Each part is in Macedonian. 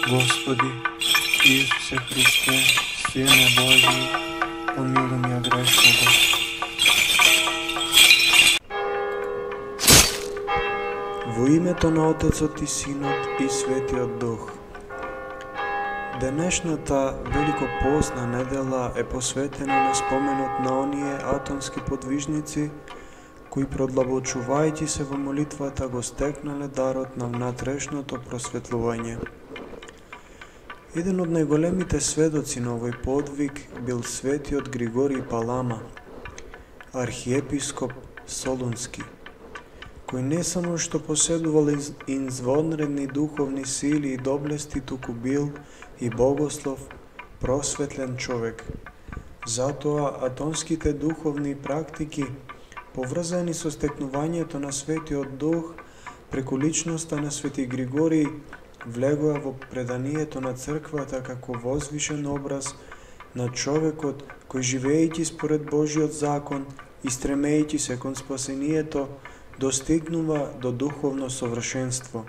Господи, Исусе Христе, Сине Божи, помилуй ме грешного. Во името на Отецот и Синот и Светиот Дух. Денешната великопостна недела е посветена на споменот на оние атонски подвижници кои продлабочувајќи се во молитвата го стекнале дарот на внатрешното просветлување. Еден од најголемите сведоци на овој подвиг бил светиот Григорий Палама, архиепископ Солунски, кој не само што поседувал извонредни духовни сили и доблести, туку бил и богослов, просветлен човек. Затоа атонските духовни практики, поврзани со стекнувањето на Светиот Дух преку личноста на Свети Григорий, влегоа во преданието на црквата како возвишен образ на човекот кој, живеејќи според Божиот закон и стремејќи се кон спасението, достигнува до духовно совршенство.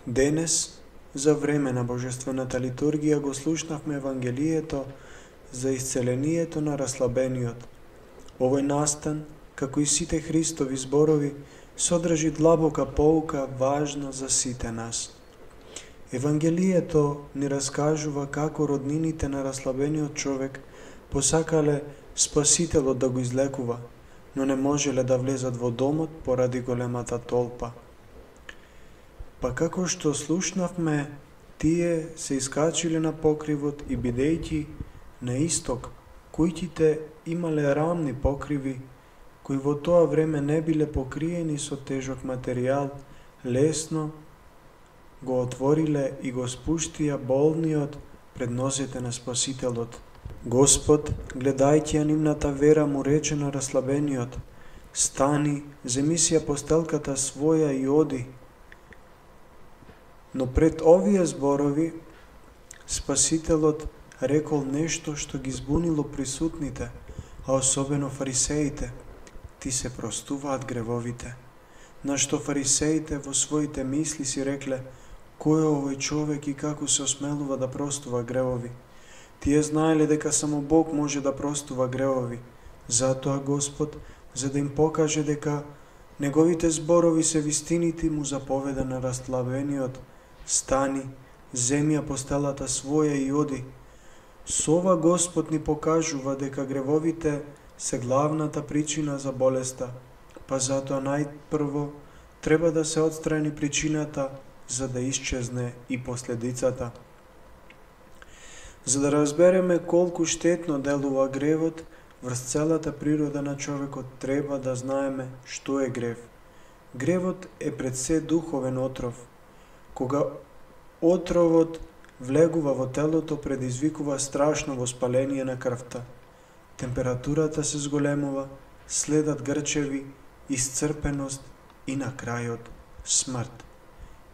Денес, за време на Божествената литургија, го слушнавме Евангелието за исцелението на раслабениот. Овој настан, како и сите Христови зборови, содржи длабока поука важна за сите нас. Евангелието ни раскажува како роднините на раслабениот човек посакале Спасителот да го излекува, но не можеле да влезат во домот поради големата толпа. Па како што слушнавме, тие се искачиле на покривот и бидејќи на исток, куќите имале рамни покриви, кои во тоа време не биле покриени со тежок материјал, лесно го отвориле и го спуштија болниот пред нозете на Спасителот. Господ, гледајќи ја нивната вера, му рече на раслабениот: стани, земи си ја постелката своја и оди. Но пред овие зборови, Спасителот рекол нешто што ги збунило присутните, а особено фарисеите: ти се простуваат гревовите. На што фарисеите во своите мисли си рекле: кој е овој човек и како се осмелува да простува гревови? Тие знаеле дека само Бог може да простува гревови. Затоа Господ, за да им покаже дека неговите зборови се вистините, му заповеда на раслабениот: стани, земи ја постелата своја и оди. Со ова Господ ни покажува дека гревовите се главната причина за болеста, па затоа најпрво треба да се отстрани причината, за да исчезне и последицата. За да разбереме колку штетно делува гревот врз целата природа на човекот, треба да знаеме што е грев. Гревот е пред се духовен отров. Кога отровот влегува во телото, предизвикува страшно воспаление на крвта. Температурата се зголемува, следат грчеви, исцрпеност и на крајот смрт.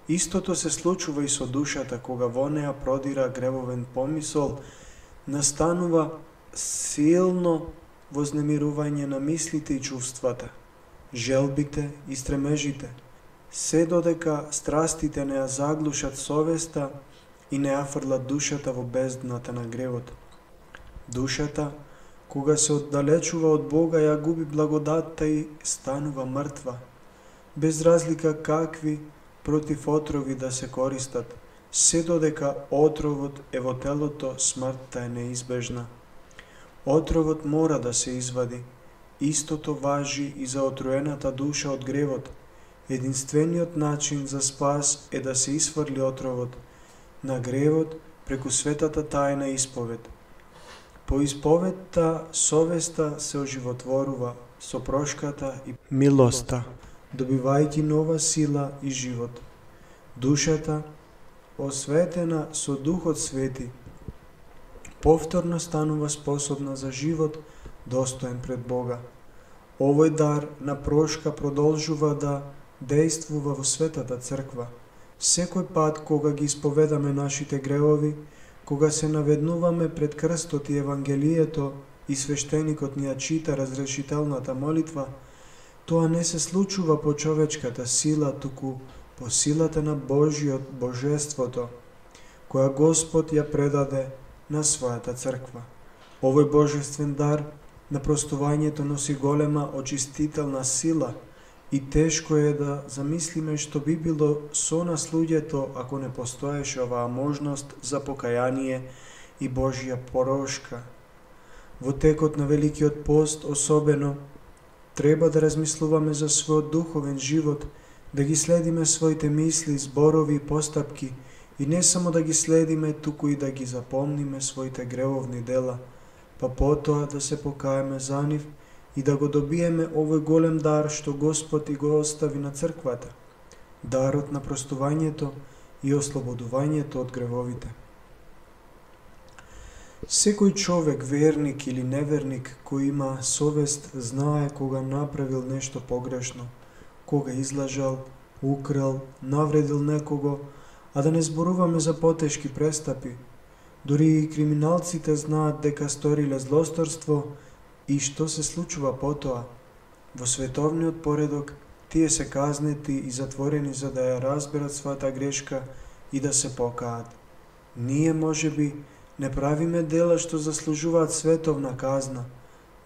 Истото се случува и со душата, кога во неа продира гревовен помисол, настанува силно вознемирување на мислите и чувствата, желбите и стремежите, се додека страстите не ја заглушат совеста и не ја фрлат душата во бездната на гревот. Душата, кога се оддалечува од Бога, ја губи благодатта и станува мртва, без разлика какви против отрови да се користат. Се додека отровот е во телото, смртта е неизбежна. Отровот мора да се извади. Истото важи и за отруената душа од гревот. Единствениот начин за спас е да се изфрли отровот на гревот преку светата тајна исповед. По исповедта совеста се оживотворува со прошката и милоста, добивајќи нова сила и живот. Душата, осветена со Духот Свети, повторно станува способна за живот достоен пред Бога. Овој дар на прошка продолжува да дејствува во Светата Црква. Секој пат кога ги исповедаме нашите гревови, кога се наведнуваме пред крстот и Евангелието и свештеникот ни ја чита разрешителната молитва, тоа не се случува по човечката сила, туку по силата на Божеството, која Господ ја предаде на својата црква. Овој божествен дар на простувањето носи голема очистителна сила и тешко е да замислиме што би било со нас луѓето ако не постоеше оваа можност за покаяние и Божја порошка. Во текот на Великиот пост особено треба да размислуваме за својот духовен живот, да ги следиме своите мисли, зборови и постапки и не само да ги следиме, туку и да ги запомниме своите гревовни дела, па потоа да се покаеме за нив и да го добиеме овој голем дар што Господ и го остави на црквата, дарот на простувањето и ослободувањето од гревовите. Секој човек, верник или неверник, кој има совест, знае кога направил нешто погрешно, кога излажал, украл, навредил некого, а да не зборуваме за потешки престапи. Дури и криминалците знаат дека сториле злосторство и што се случува потоа. Во световниот поредок тие се казнети и затворени за да ја разберат својата грешка и да се покаат. Ние можеби не правиме дела што заслужуваат световна казна,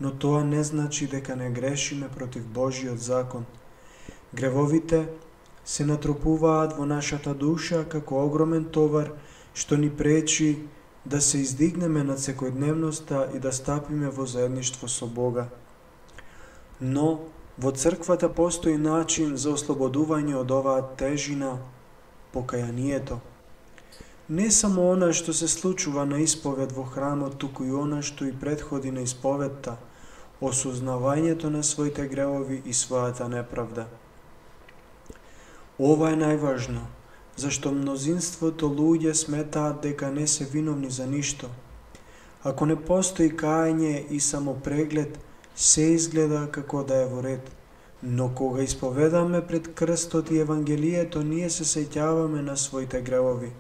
но тоа не значи дека не грешиме против Божиот закон. Гревовите се натрупуваат во нашата душа како огромен товар што ни пречи да се издигнеме над секојдневноста и да стапиме во заедништво со Бога. Но во црквата постои начин за ослободување од оваа тежина, покајанието. Не само она што се случува на исповед во храмот, туку и она што и претходи на исповедта, осознавањето на своите гревови и својата неправда. Ова е најважно, зашто мнозинството луѓе сметаат дека не се виновни за ништо. Ако не постои кајање и самопреглед, се изгледа како да е во ред. Но кога исповедаме пред крстот и Евангелието, ние се сеќаваме на своите гревови,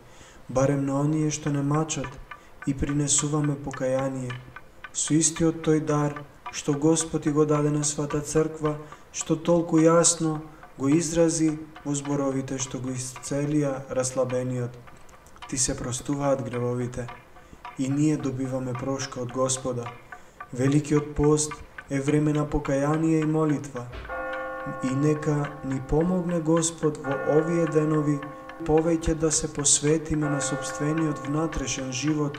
барем на оние што не мачат, и принесуваме покаяние. Со истиот тој дар, што Господ и го даде на својата црква, што толку јасно го изрази во зборовите што го исцелија раслабениот. Ти се простуваат гревовите и ние добиваме прошка од Господа. Великиот пост е време на покаяние и молитва. И нека ни помогне Господ во овие денови повеќе да се посветиме на сопствениот внатрешен живот.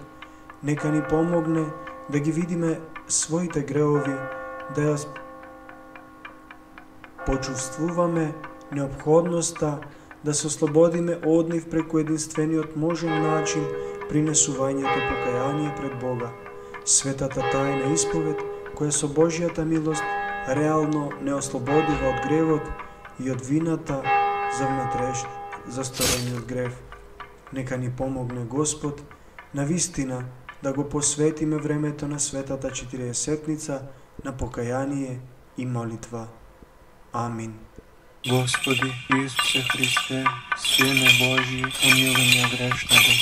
Нека ни помогне да ги видиме своите гревови, да ја почувствуваме неопходноста да се ослободиме од нив преку единствениот можен начин принесувањето покаяние пред Бога. Светата тајна исповед, која со Божјата милост реално не ослободува од гревот и од вината за сторениот грев. Нека ни помогне Господ на вистина да го посветиме времето на светата 40-ница на покаяние и молитва. Амин. Господи Исусе Христе, Сине Божи, помилуј ме грешного.